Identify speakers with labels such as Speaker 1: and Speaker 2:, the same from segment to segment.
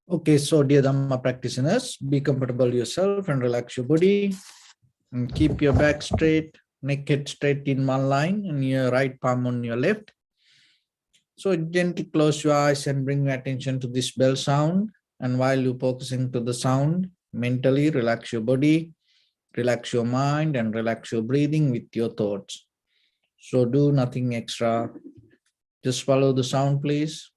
Speaker 1: Okay, so dear Dhamma practitioners, be comfortable yourself and relax your body. And keep your back straight, neck head straight in one line, and your right palm on your left. So gently close your eyes and bring your attention to this bell sound. And while you're focusing to the sound, mentally relax your body, relax your mind, and relax your breathing with your thoughts. So do nothing extra. Just follow the sound, please.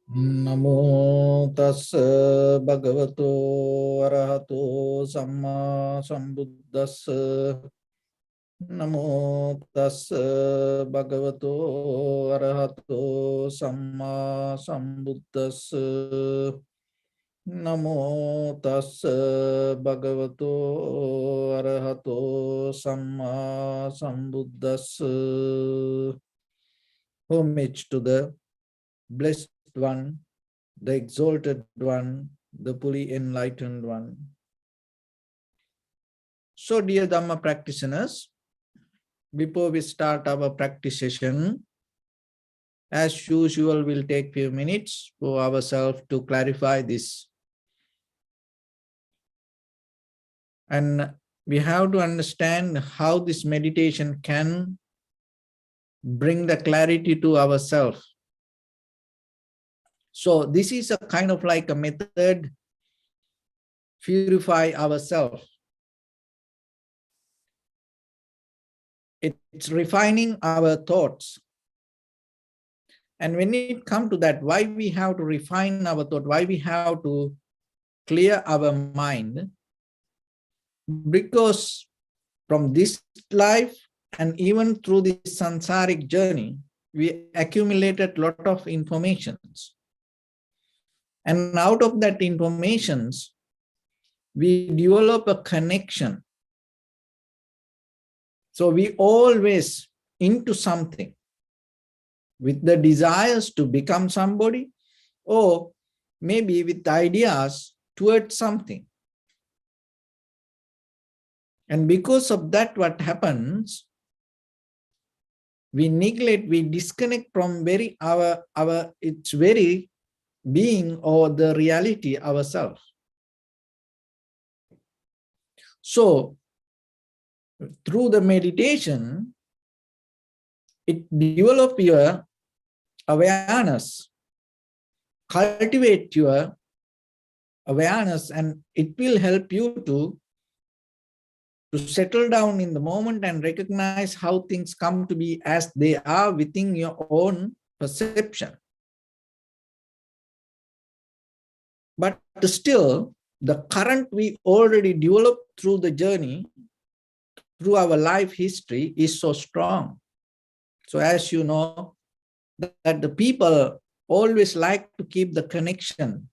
Speaker 1: Namo tassa bhagavato arahato samma sambuddhassa. Namo tassa bhagavato arahato samma sambuddhassa. Namo tassa bhagavato arahato samma sambuddhassa. Homage to the Blessed One, the Exalted One, the fully enlightened one. So, dear Dhamma practitioners, before we start our practice session, as usual, we'll take few minutes for ourselves to clarify this. And we have to understand how this meditation can bring the clarity to ourselves. So this is a kind of like a method, purify ourselves. It's refining our thoughts. And when it comes to that, why we have to refine our thought, why we have to clear our mind, because from this life and even through this samsaric journey, we accumulated a lot of informations. And out of that informations, we develop a connection. So we always into something with the desires to become somebody, or maybe with ideas towards something. And because of that, what happens, we neglect, we disconnect from its very being or the reality ourselves. So through the meditation, it develops your awareness, cultivate your awareness, and it will help you to settle down in the moment and recognize how things come to be as they are within your own perception. But still, the current we already developed through the journey, through our life history, is so strong. So as you know, that the people always like to keep the connection.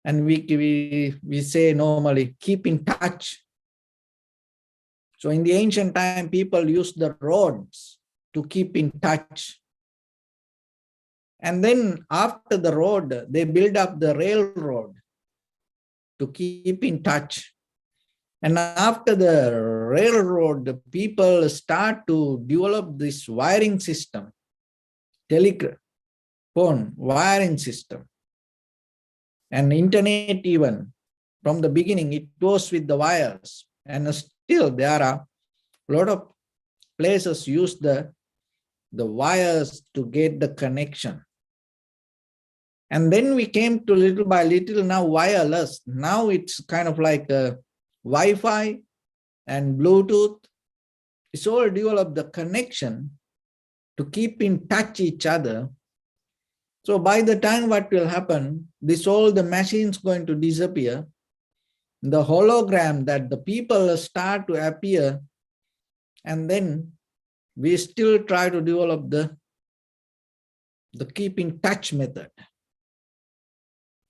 Speaker 1: And we say normally, keep in touch. So in the ancient time, people used the roads to keep in touch. And then after the road, they build up the railroad to keep in touch. And after the railroad, the people start to develop this wiring system, telephone wiring system, and internet even. From the beginning, it was with the wires. And still there are a lot of places use the wires to get the connection. And then we came to little by little now wireless. Now it's kind of like a Wi-Fi and Bluetooth. It's all developed the connection to keep in touch each other. So by the time what will happen, this all the machines going to disappear, the hologram that the people start to appear, and then we still try to develop the keep in touch method.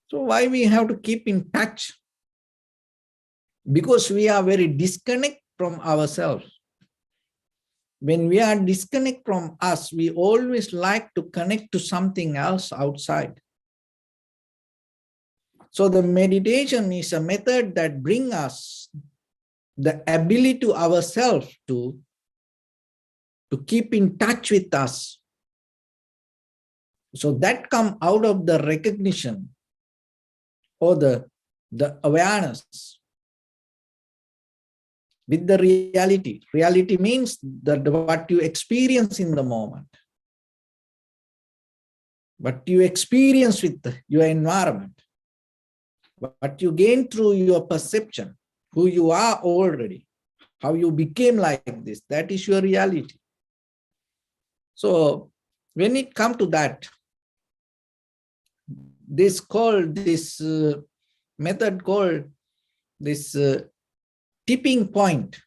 Speaker 1: So why we have to keep in touch? Because we are very disconnected from ourselves. When we are disconnected from us, we always like to connect to something else outside. So the meditation is a method that brings us the ability to ourselves to keep in touch with us. So that comes out of the recognition or the awareness with the reality. Reality means that what you experience in the moment, what you experience with your environment, what you gain through your perception, who you are already, how you became like this, that is your reality. So when it comes to that, this method called this tipping point.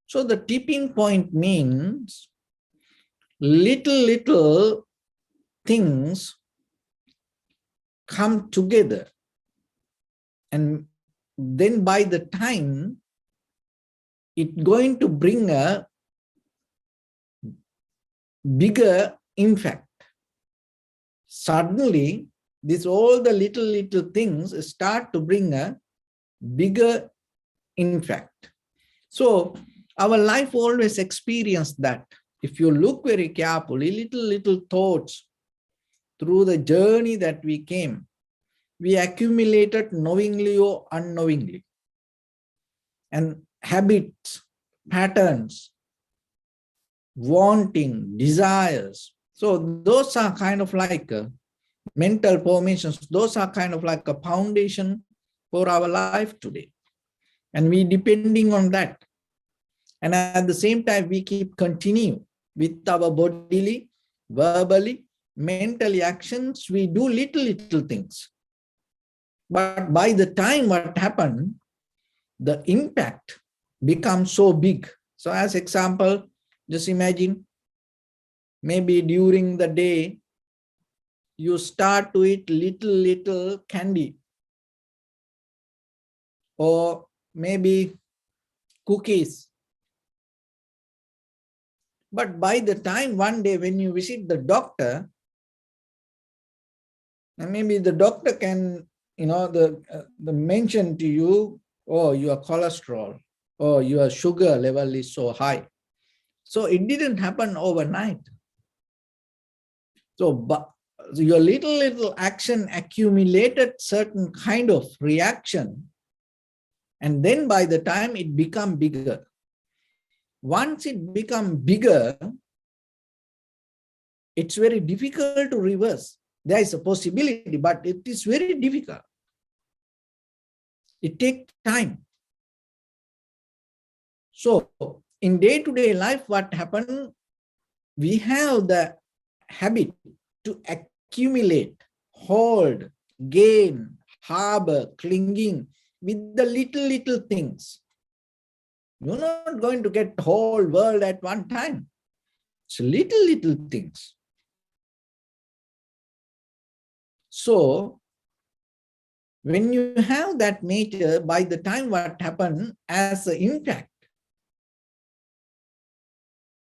Speaker 1: So the tipping point means little things come together, and then by the time it's going to bring a bigger impact. Suddenly, all the little things start to bring a bigger impact. So our life always experienced that. If you look very carefully, little thoughts through the journey that we came, we accumulated knowingly or unknowingly. And habits, patterns, wanting, desires. So those are kind of like mental formations. Those are kind of like a foundation for our life today. And we depending on that. And at the same time, we keep continue with our bodily, verbally, mentally actions. We do little things. But by the time what happened, the impact becomes so big. So as example, just imagine, maybe during the day, you start to eat little candy, or maybe cookies. But by the time one day when you visit the doctor, and maybe the doctor can, the mention to you, oh, your cholesterol, or your sugar level is so high. So it didn't happen overnight. So but your little action accumulated certain kind of reaction, and then by the time it become bigger. Once it become bigger, it's very difficult to reverse. There is a possibility, but it is very difficult. It takes time. So in day-to-day life, what happened? We have the habit to accumulate, hold, gain, harbor, clinging with the little things. You're not going to get the whole world at one time. It's little things. So when you have that nature, by the time what happened as an impact,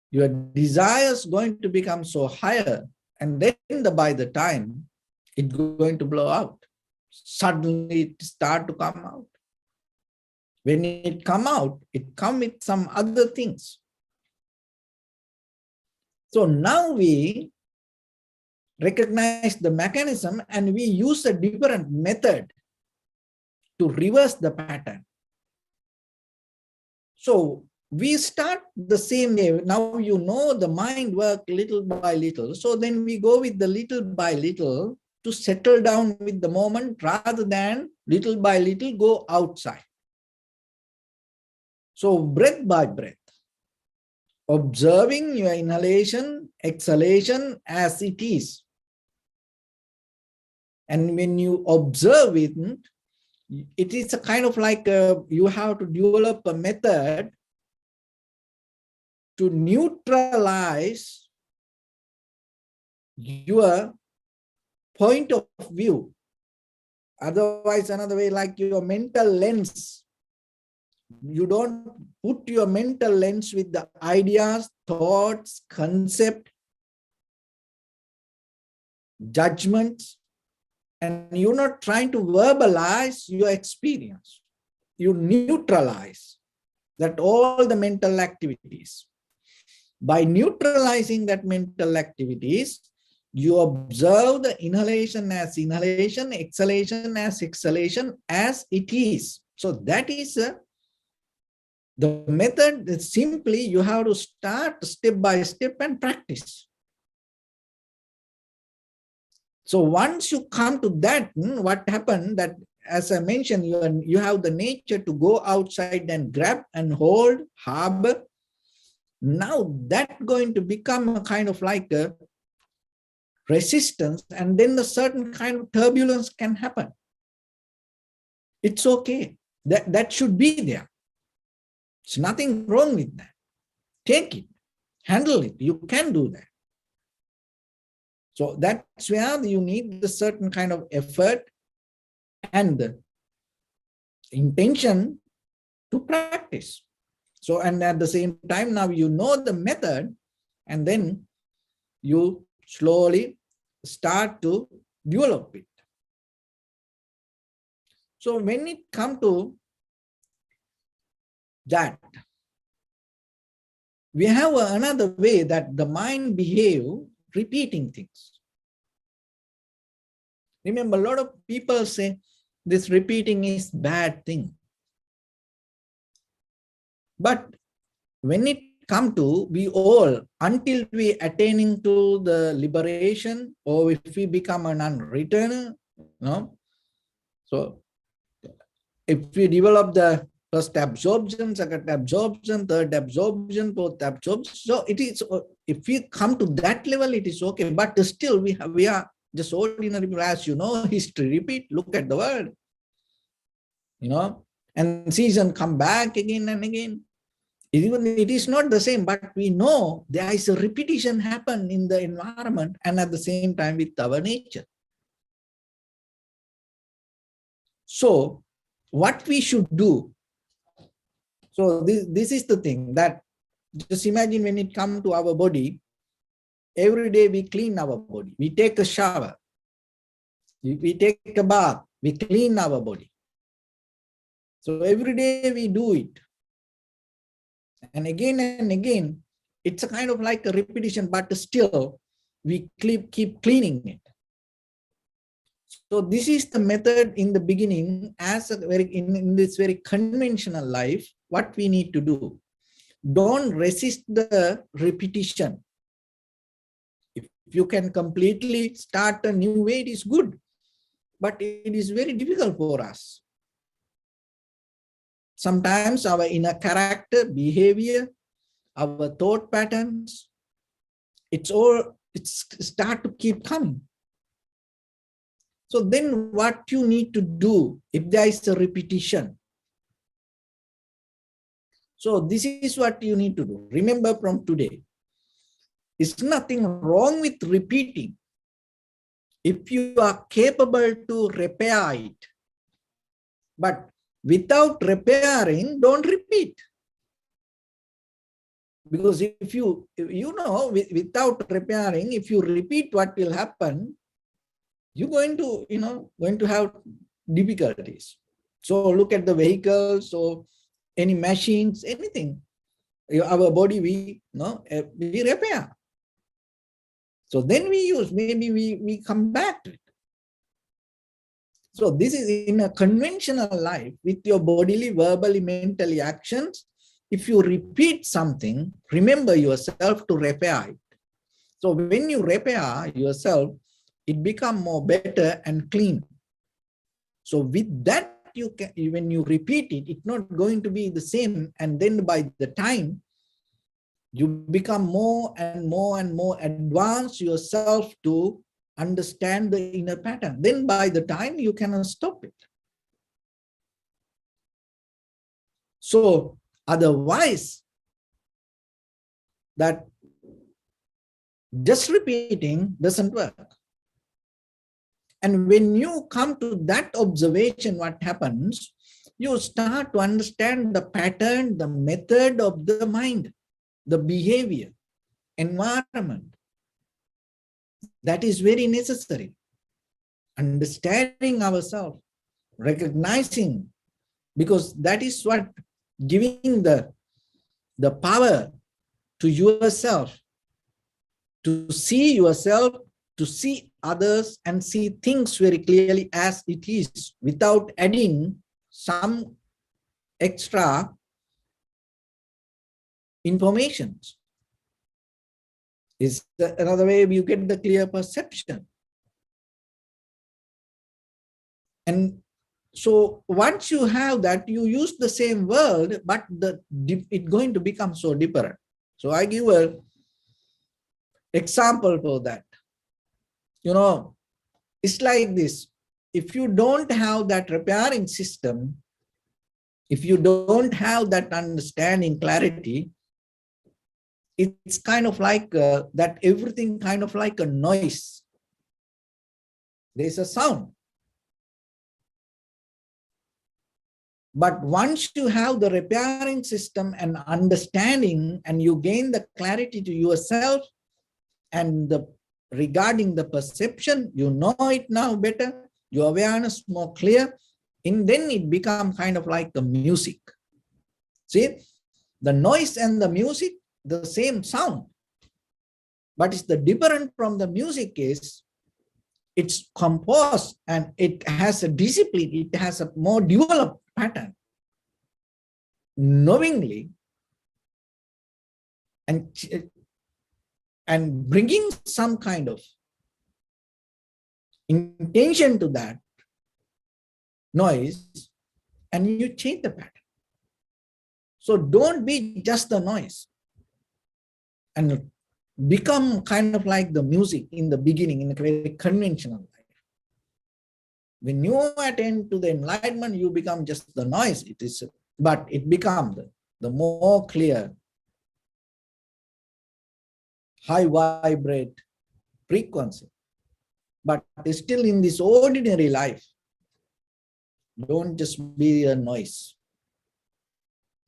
Speaker 1: your desires going to become so higher, and then by the time it's going to blow out. Suddenly it start to come out. When it come out, it come with some other things. So now we recognize the mechanism and we use a different method to reverse the pattern. So we start the same way. Now you know the mind work little by little. So then we go with the little by little to settle down with the moment rather than little by little go outside. So breath by breath, observing your inhalation, exhalation as it is. And when you observe it, it is a kind of like you have to develop a method to neutralize your point of view. Otherwise, another way, like your mental lens. You don't put your mental lens with the ideas, thoughts, concept, judgments, and you're not trying to verbalize your experience. You neutralize that all the mental activities. By neutralizing that mental activities, you observe the inhalation as inhalation, exhalation as exhalation as it is. So that is the method. Is simply you have to start step by step and practice. So once you come to that, what happened that, as I mentioned, you have the nature to go outside and grab and hold, harbor. Now that's going to become a kind of like a resistance, and then a certain kind of turbulence can happen. It's okay. That should be there. There's nothing wrong with that. Take it, handle it. You can do that. So that's where you need a certain kind of effort and intention to practice. So, and at the same time, now you know the method, and then you slowly start to develop it. So when it comes to that, we have another way that the mind behaves repeating things. Remember, a lot of people say this repeating is bad thing. But when it comes to, we all, until we attaining to the liberation, or if we become an unreturner, so if we develop the first absorption, second absorption, third absorption, fourth absorption, so it is, if we come to that level, it is okay. But still we are just ordinary people, as you know, history repeat, look at the world, and season come back again and again. Even it is not the same, but we know there is a repetition happen in the environment and at the same time with our nature. So what we should do, so this is the thing, that just imagine when it comes to our body, every day we clean our body, we take a shower, we take a bath, we clean our body. So every day we do it. And again, it's a kind of like a repetition, but still we keep cleaning it. So this is the method in the beginning, as a in this very conventional life, what we need to do. Don't resist the repetition. If you can completely start a new way, it is good. But it is very difficult for us. Sometimes our inner character, behavior, our thought patterns, it's start to keep coming. So then what you need to do if there is a repetition? So this is what you need to do. Remember from today, it's nothing wrong with repeating. If you are capable to repair it, but without repairing, don't repeat. Because if you without repairing, if you repeat, what will happen? You're going to have difficulties. So look at the vehicles or any machines, anything. Our body, we repair. So then we use, maybe we come back to it. So this is in a conventional life with your bodily, verbally, mentally actions. If you repeat something, remember yourself to repair it. So when you repair yourself, it becomes more better and clean. So with that, you can, when you repeat it, it's not going to be the same. And then by the time You become more and more and more advanced yourself to understand the inner pattern. Then by the time you cannot stop it. So otherwise, that just repeating doesn't work. And when you come to that observation, what happens? You start to understand the pattern, the method of the mind, the behavior, environment. That is very necessary. Understanding ourselves, recognizing, because that is what giving the power to yourself, to see others and see things very clearly as it is, without adding some extra information. Is another way you get the clear perception. And so once you have that, you use the same word, but it's going to become so different. So I give an example for that. You know, it's like this. If you don't have that repairing system, if you don't have that understanding, clarity, it's kind of like that everything kind of like a noise. There's a sound. But once you have the repairing system and understanding, and you gain the clarity to yourself and regarding the perception, you know it now better, your awareness more clear, and then it becomes kind of like the music. See, the noise and the music, the same sound, but it's the different from the music is it's composed and it has a discipline, it has a more developed pattern. Knowingly and bringing some kind of intention to that noise, and you change the pattern. So don't be just the noise and become kind of like the music in the beginning, in a very conventional life. When you attend to the enlightenment, you become just the noise. It is, but it becomes the more clear, high vibrate frequency. But still in this ordinary life, don't just be a noise.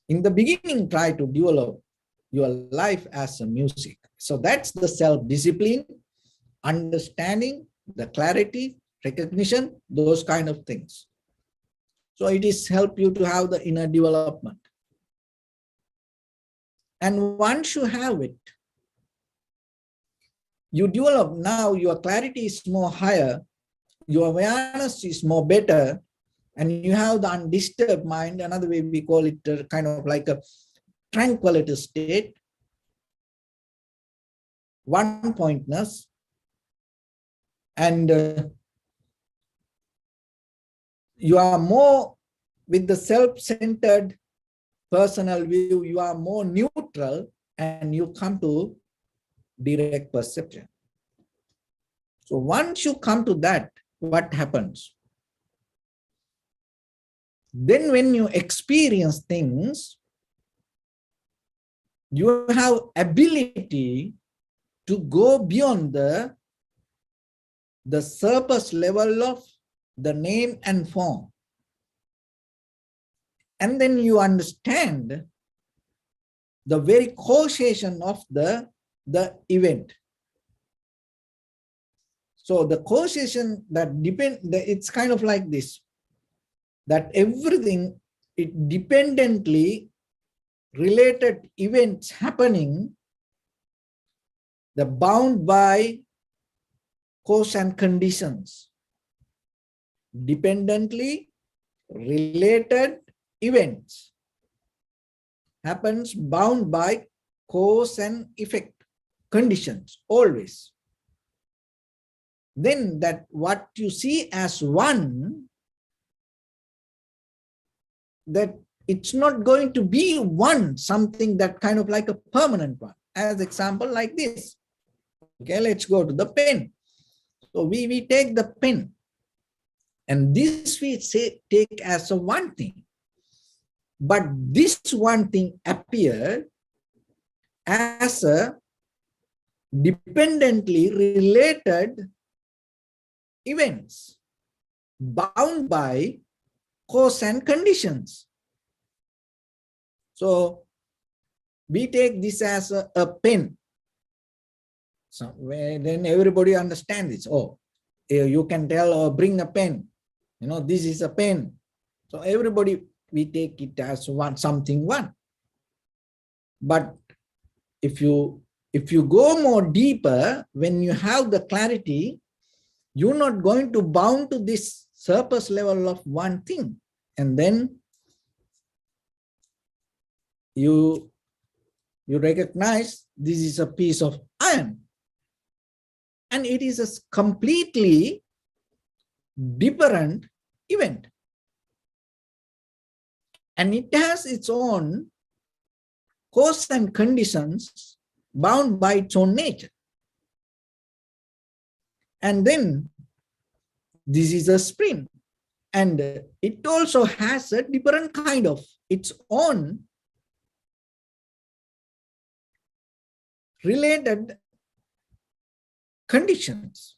Speaker 1: In the beginning, try to develop your life as a music. So that's the self-discipline, understanding, the clarity, recognition, those kind of things. So it is help you to have the inner development. And once you have it, you develop now, your clarity is more higher, your awareness is more better, and you have the undisturbed mind. Another way we call it kind of like a tranquility state, one pointness, and you are more with the self-centered personal view, you are more neutral, and you come to direct perception. So once you come to that, what happens? Then when you experience things, you have ability to go beyond the surface level of the name and form. And then you understand the very causation of the event. So the causation that it's kind of like this, that everything, it dependently related events happening, the bound by cause and conditions. Dependently related events happens bound by cause and effect conditions always. Then that what you see as one, that it's not going to be one, something that kind of like a permanent one. As example, like this. Okay, let's go to the pen. So we take the pen, and this we say take as a one thing. But this one thing appeared as a dependently related events bound by cause and conditions. So we take this as a pen. So then everybody understands this. Oh, you can tell, or bring a pen. You know, this is a pen. So everybody, we take it as one, something one. But if you go more deeper, when you have the clarity, you're not going to bound to this surface level of one thing. And then you recognize this is a piece of iron. And it is a completely different event. And it has its own cause and conditions bound by its own nature. And then this is a spring. And it also has a different kind of its own related conditions.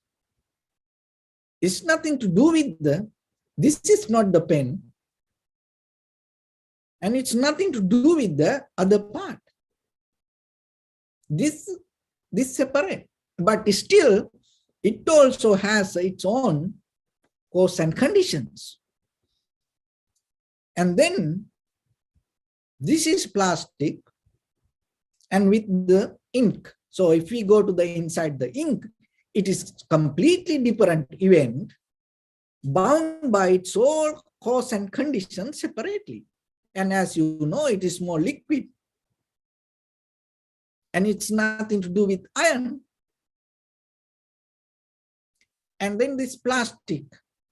Speaker 1: It's nothing to do with this is not the pen. And it's nothing to do with the other part. This separate, but still it also has its own cause and conditions. And then this is plastic and with the ink. So if we go to the inside the ink, it is completely different event bound by its own cause and conditions separately. And as you know, it is more liquid. And it's nothing to do with iron. And then this plastic,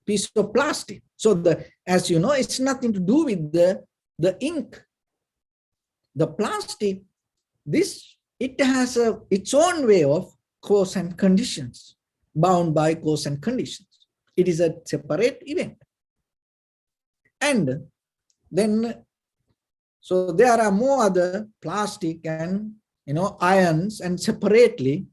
Speaker 1: piece of plastic. So as you know, it's nothing to do with the ink. The plastic, it has its own way of cause and conditions, bound by cause and conditions. It is a separate event. And then, so there are more other plastic and irons, and separately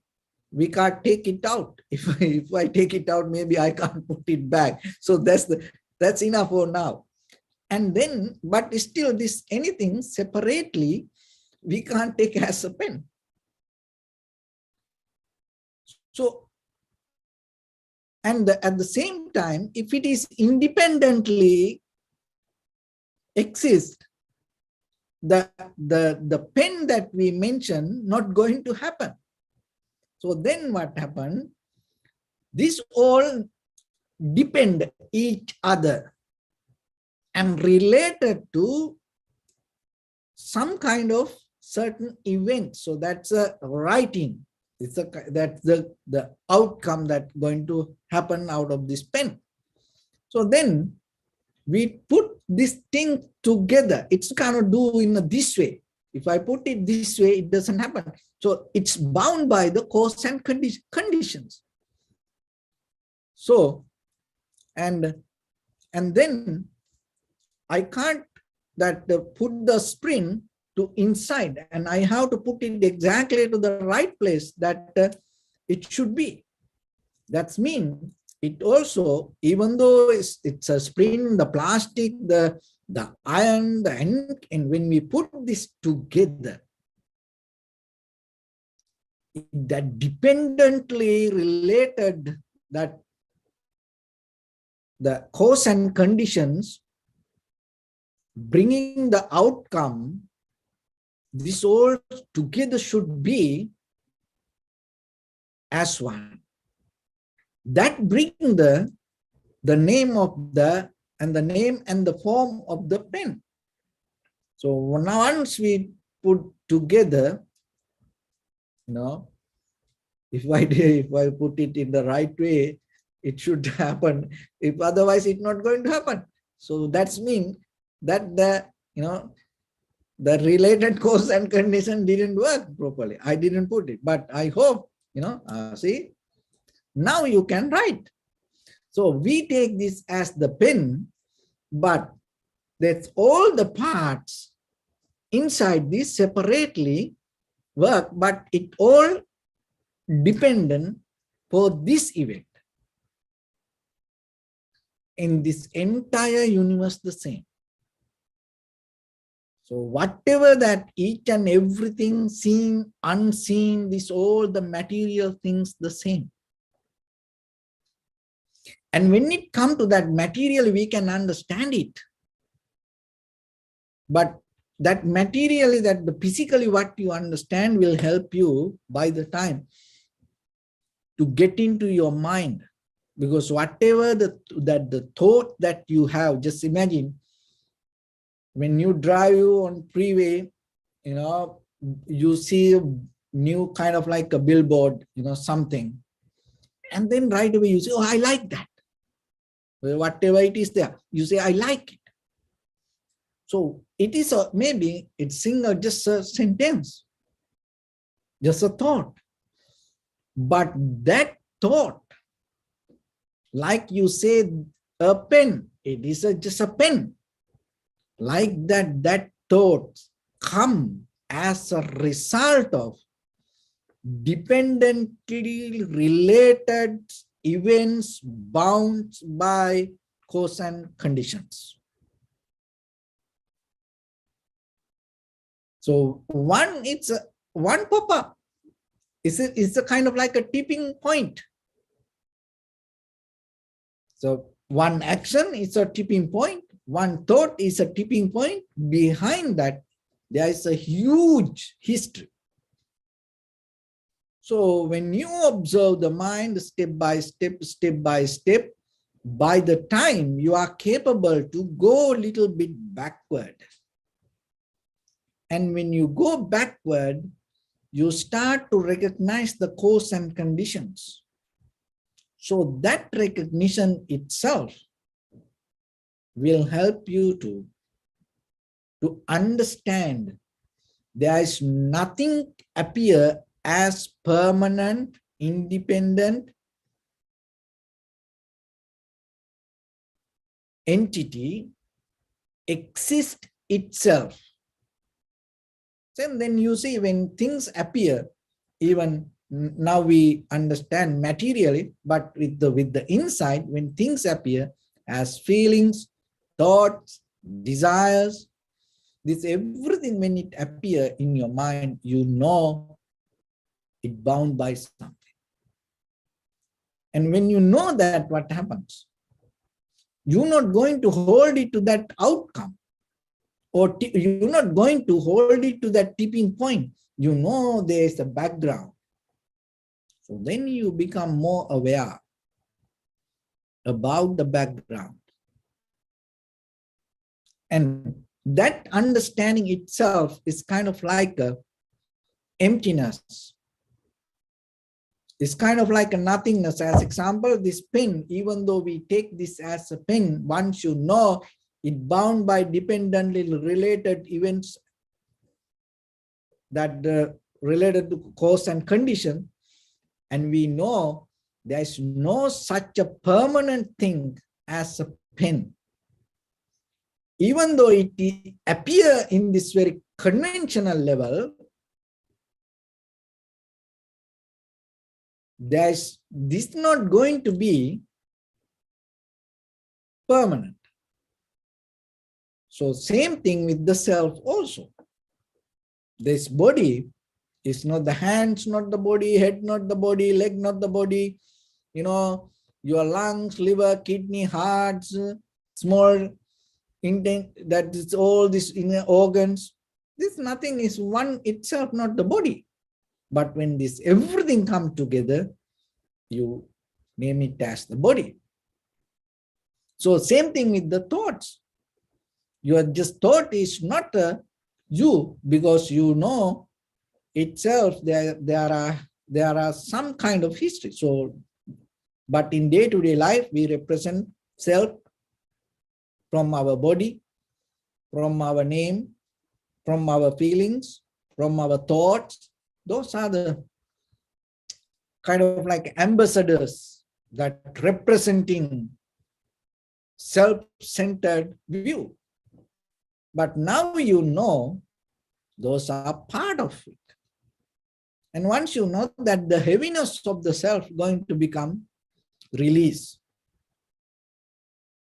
Speaker 1: we can't take it out. If I take it out, maybe I can't put it back. So that's enough for now. And then, but still this anything separately, we can't take as a pen. So, and at the same time, if it is independently exist, the pen that we mentioned not going to happen. So then what happened? This all depend each other and related to some kind of certain event. So that's a writing. That's the outcome that's going to happen out of this pen. So then we put this thing together. It's cannot do in this way. If I put it this way, it doesn't happen. So it's bound by the cause and conditions. So, and then I can't put the spring to inside, and I have to put it exactly to the right place that it should be. That means it also, even though it's a spring, the plastic, the iron, the ink, and when we put this together, that dependently related, that the cause and conditions bringing the outcome, this all together should be as one. That brings the name of the name and the form of the pen. So now once we put together, if I put it in the right way, it should happen. If otherwise, it's not going to happen. So that's mean that the related cause and condition didn't work properly. I didn't put it, but I hope, see, now you can write. So we take this as the pen, but that's all the parts inside this separately work, but it all dependent for this event. In this entire universe, the same. So whatever that each and everything seen, unseen, this all the material things the same. And when it comes to that material, we can understand it. But that materially, that the physically what you understand will help you by the time to get into your mind. Because whatever the thought that you have, just imagine when you drive on freeway, you see a new kind of like a billboard, something. And then right away you say, oh, I like that. Whatever it is there, you say, I like it. So it is maybe it's just a sentence, just a thought. But that thought, like you say, a pen, it is just a pen. Like that thought come as a result of dependently related events bound by cause and conditions. So one pop-up is a kind of like a tipping point. So one action is a tipping point. One thought is a tipping point. Behind that, there is a huge history. So when you observe the mind step by step, by the time you are capable to go a little bit backward. And when you go backward, you start to recognize the cause and conditions. So that recognition itself will help you to understand there is nothing appear as permanent, independent entity exist itself. And then you see when things appear, even now we understand materially, but with the insight, when things appear as feelings, thoughts, desires, this everything, when it appear in your mind, you know it bound by something. And when you know that, what happens? You're not going to hold it to that outcome, or you're not going to hold it to that tipping point. You know there is a background. So then you become more aware about the background. And that understanding itself is kind of like a emptiness. It's kind of like a nothingness. As example, this pen, even though we take this as a pen, once you know it bound by dependently related events that related to cause and condition, and we know there is no such a permanent thing as a pen. Even though it appears in this very conventional level, this is not going to be permanent. So same thing with the self also. This body is not the hands, not the body, head, not the body, leg, not the body, your lungs, liver, kidney, hearts, small intake, that is all these inner organs. This nothing is one itself, not the body. But when this everything come together, you name it as the body. So same thing with the thoughts. Your just thought is not you, because you know itself there are some kind of history. So, but in day-to-day life, we represent self from our body. from our name, from our feelings, from our thoughts. Those are the kind of like ambassadors that representing self-centered view. But now you know those are part of it. And once you know that, the heaviness of the self going to become release.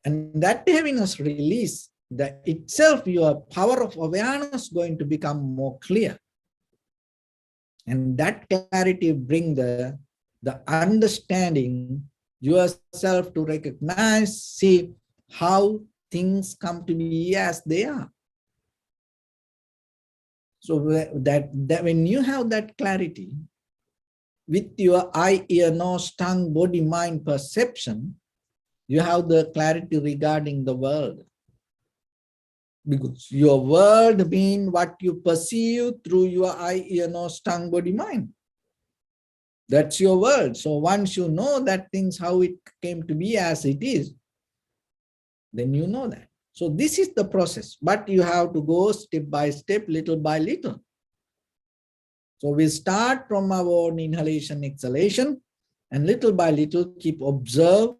Speaker 1: And that heaviness release, that itself, your power of awareness going to become more clear. And that clarity bring the understanding yourself to recognize, see how things come to be as they are. So that when you have that clarity with your eye, ear, nose, tongue, body, mind perception, you have the clarity regarding the world. Because your world means what you perceive through your eye, ear, nose, tongue, body, mind. That's your world. So once you know that things, how it came to be as it is, then you know that. So this is the process, but you have to go step by step, little by little. So we start from our own inhalation, exhalation, and little by little keep observe.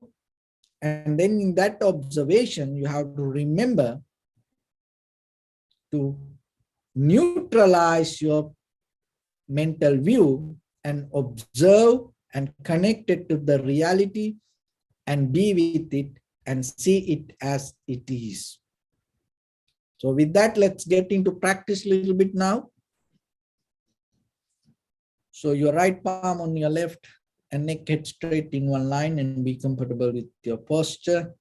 Speaker 1: And then in that observation, you have to remember to neutralize your mental view and observe and connect it to the reality and be with it and see it as it is. So with that, let's get into practice a little bit now. So your right palm on your left and neck head straight in one line, and be comfortable with your posture.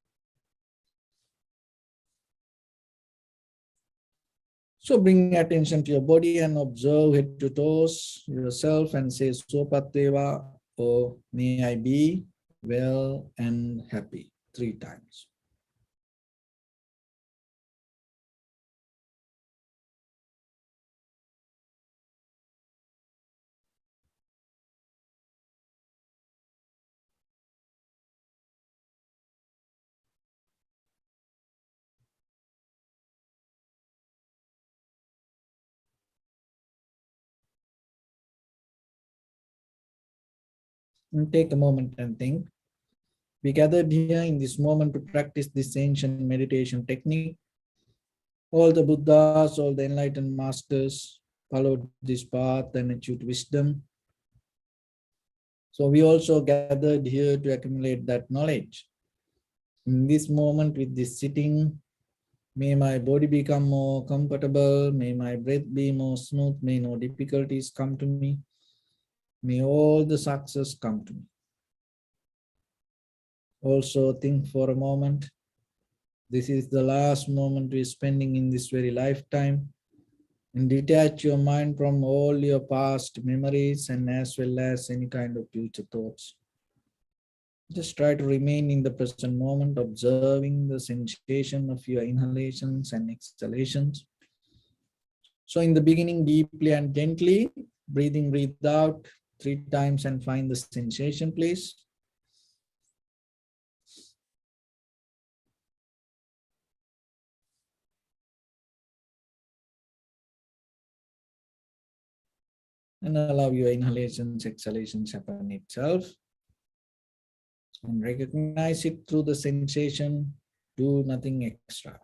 Speaker 1: So bring attention to your body and observe head to toes yourself and say Sopateva, or may I be well and happy 3 times. And take a moment and think. We gathered here in this moment to practice this ancient meditation technique. All the Buddhas, all the enlightened masters followed this path and achieved wisdom. So we also gathered here to accumulate that knowledge. In this moment with this sitting, may my body become more comfortable, may my breath be more smooth, may no difficulties come to me, may all the success come to me. Also think for a moment, this is the last moment we're spending in this very lifetime, and detach your mind from all your past memories and as well as any kind of future thoughts. Just try to remain in the present moment, observing the sensation of your inhalations and exhalations. So in the beginning, deeply and gently, breathe in, breathe out 3 times and find the sensation, please. And allow your inhalations, exhalations happen itself. And recognize it through the sensation. Do nothing extra.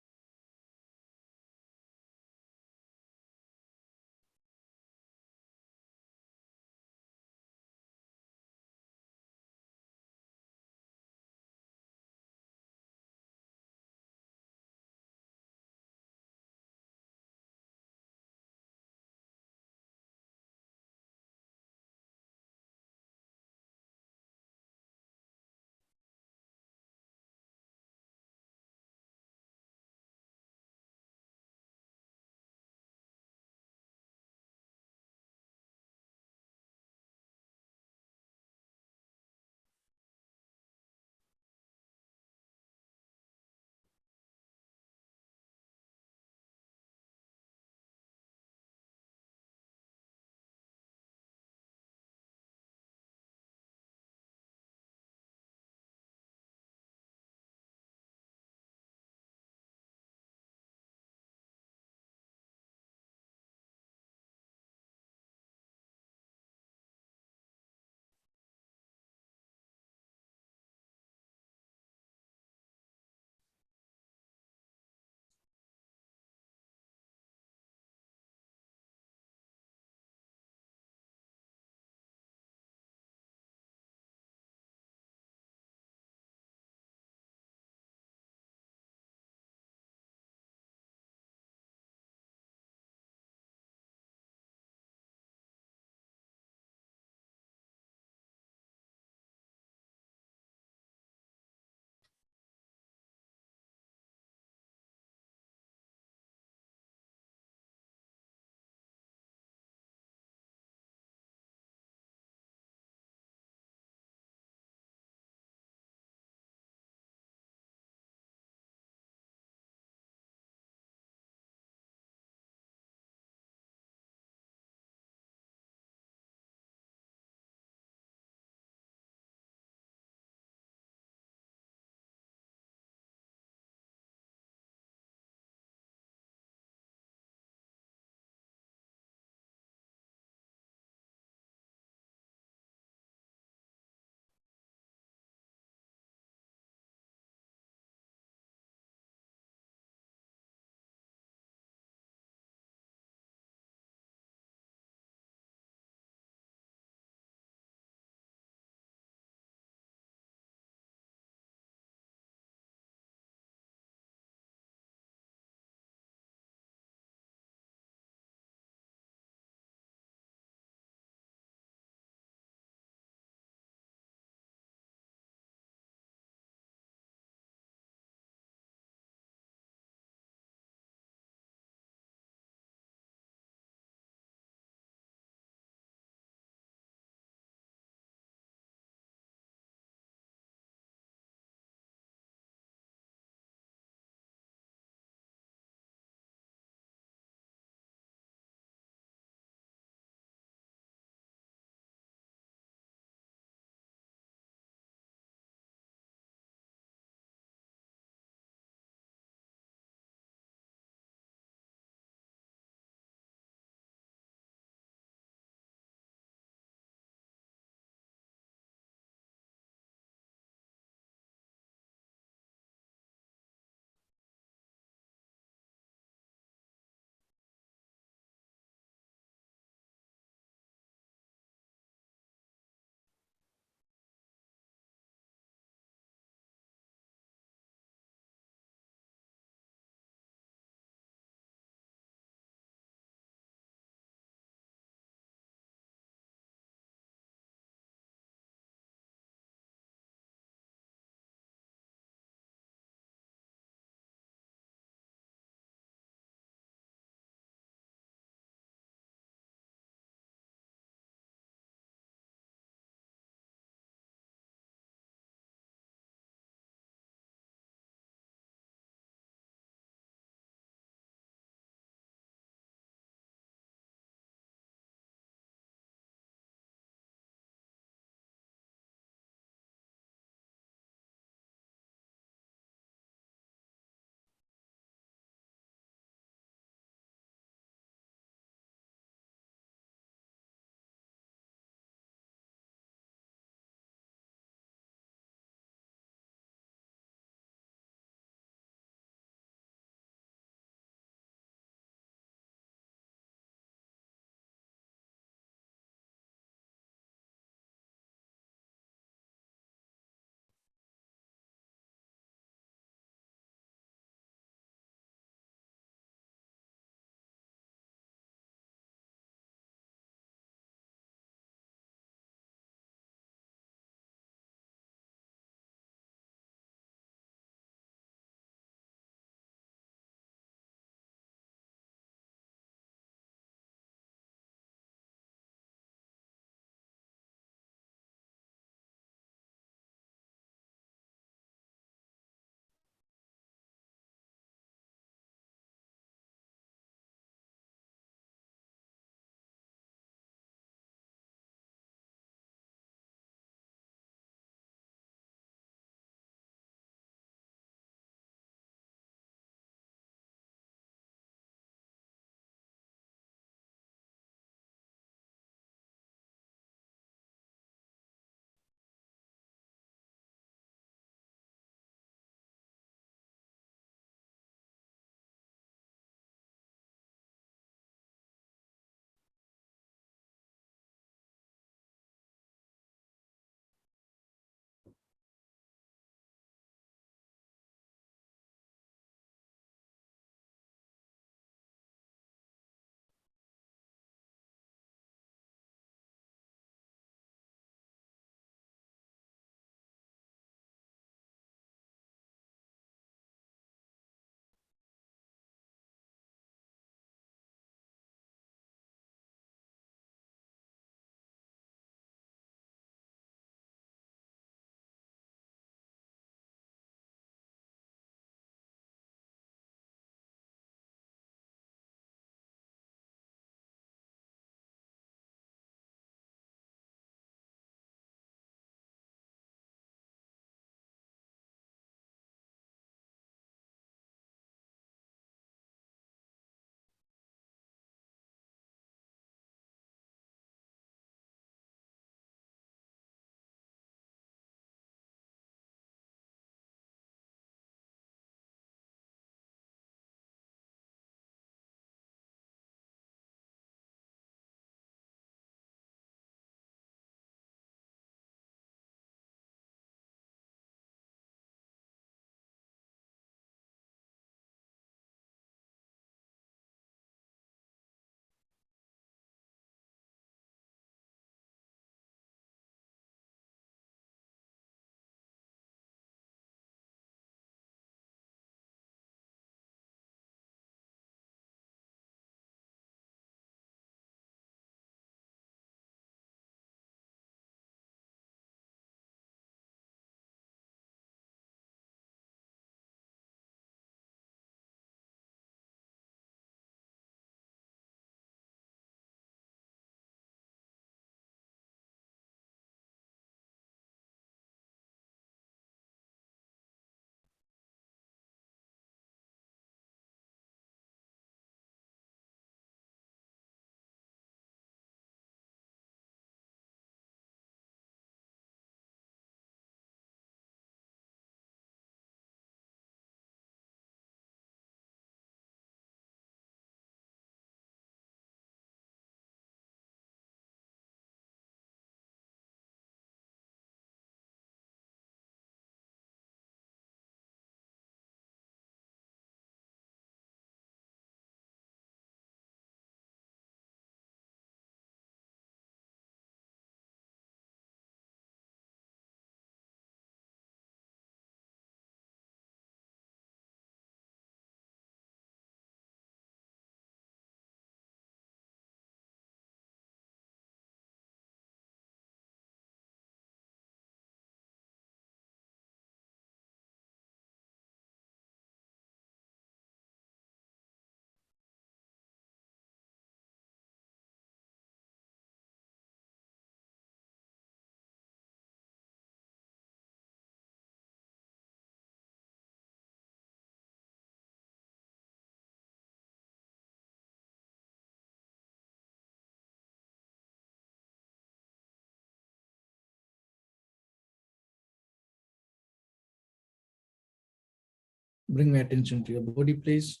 Speaker 1: Bring my attention to your body, please.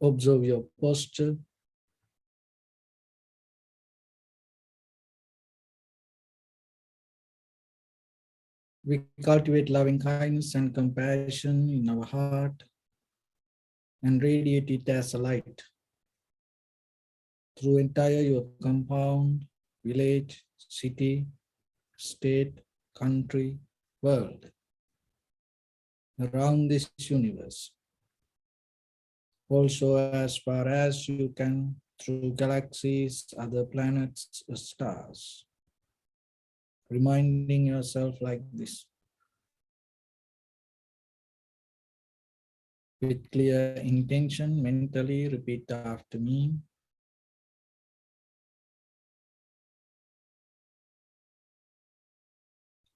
Speaker 1: Observe your posture. We cultivate loving kindness and compassion in our heart and radiate it as a light through entire your compound, village, city, state, country, world, around this universe. Also as far as you can, through galaxies, other planets, stars. Reminding yourself like this. With clear intention, mentally repeat after me.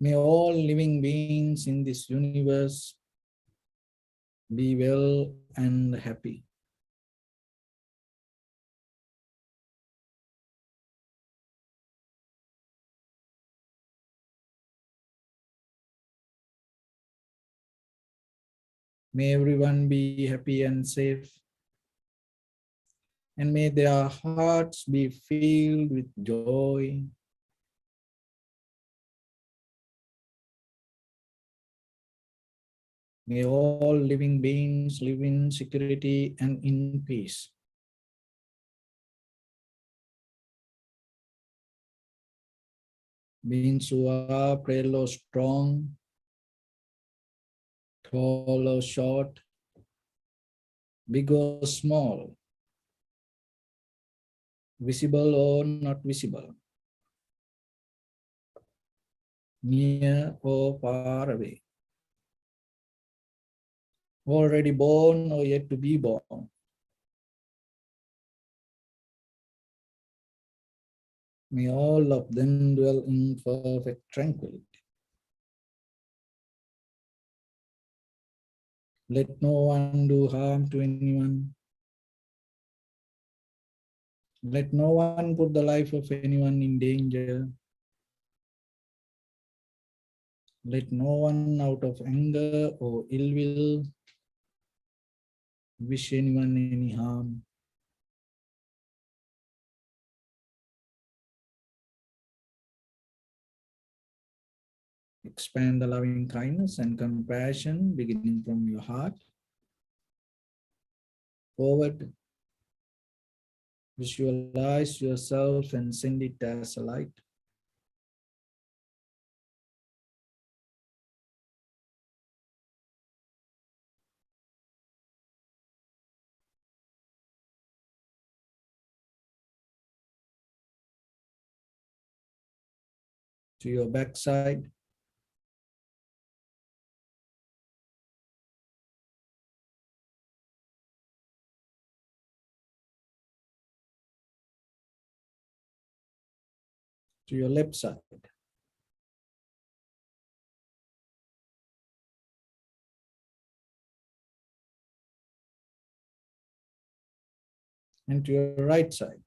Speaker 1: May all living beings in this universe be well and happy. May everyone be happy and safe. And may their hearts be filled with joy. May all living beings live in security and in peace. Beings who are frail or strong, tall or short, big or small, visible or not visible, near or far away, already born or yet to be born. May all of them dwell in perfect tranquility. Let no one do harm to anyone. Let no one put the life of anyone in danger. Let no one out of anger or ill will wish anyone any harm. Expand the loving kindness and compassion beginning from your heart. Forward, visualize yourself and send it as a light. To your backside, to your left side, and to your right side.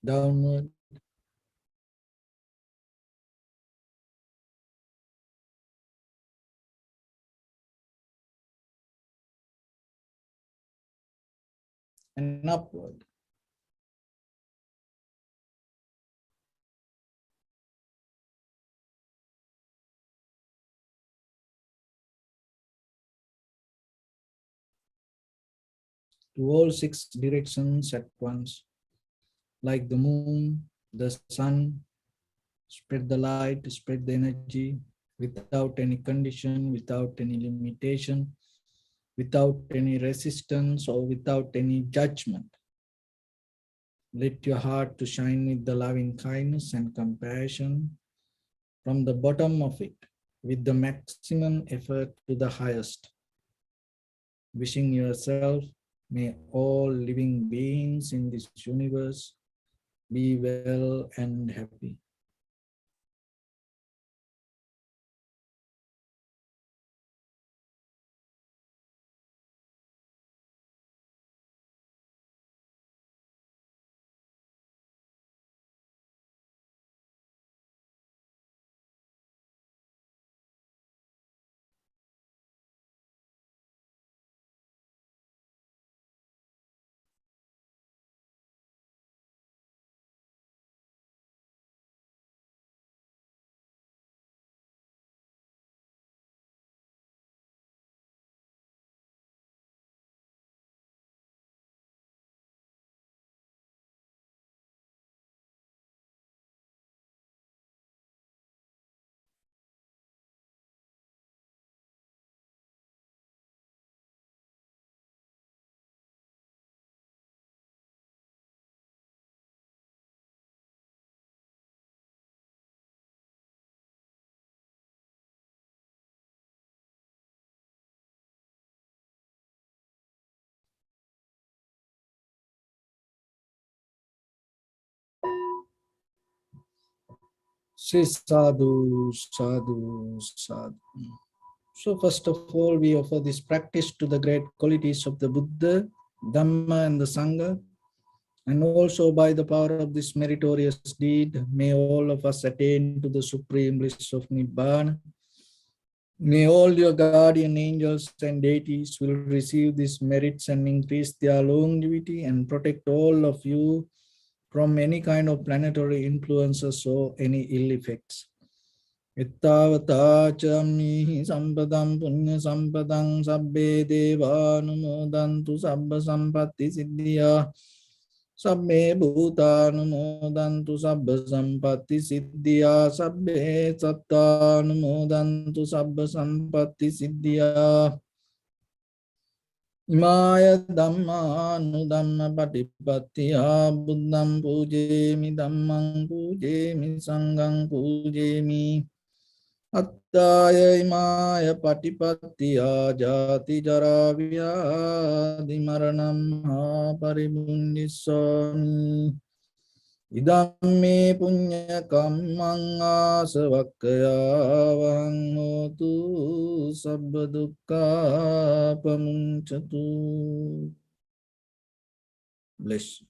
Speaker 1: Downward, and upward. To all six directions at once, like the moon, the sun, spread the light, spread the energy without any condition, without any limitation, without any resistance or without any judgment. Let your heart to shine with the loving kindness and compassion from the bottom of it with the maximum effort to the highest. Wishing yourself, may all living beings in this universe be well and happy. Say sadhu, sadhu, sadhu. So first of all, we offer this practice to the great qualities of the Buddha, Dhamma and the Sangha. And also by the power of this meritorious deed, may all of us attain to the supreme bliss of Nibbana. May all your guardian angels and deities will receive these merits and increase their longevity and protect all of you from any kind of planetary influences or any ill effects. Ittavata chami sampadam punya sampadam sabbe deva numodantu sabba sampatti siddhya sabbe bhuta numodantu sabba sampatti siddhya sabbe satta numodantu sabba sampatti siddhya Imaya dhamma nudhamma patipattiya buddham pujemi dhammam pujemi sangham pujemi Attaya imaya patipattiya jati jara vyadhi maranam ha paribundissami idam me punya kammang asavakkaya vahang hotu sabba dukkha pamuncatu. Bless you.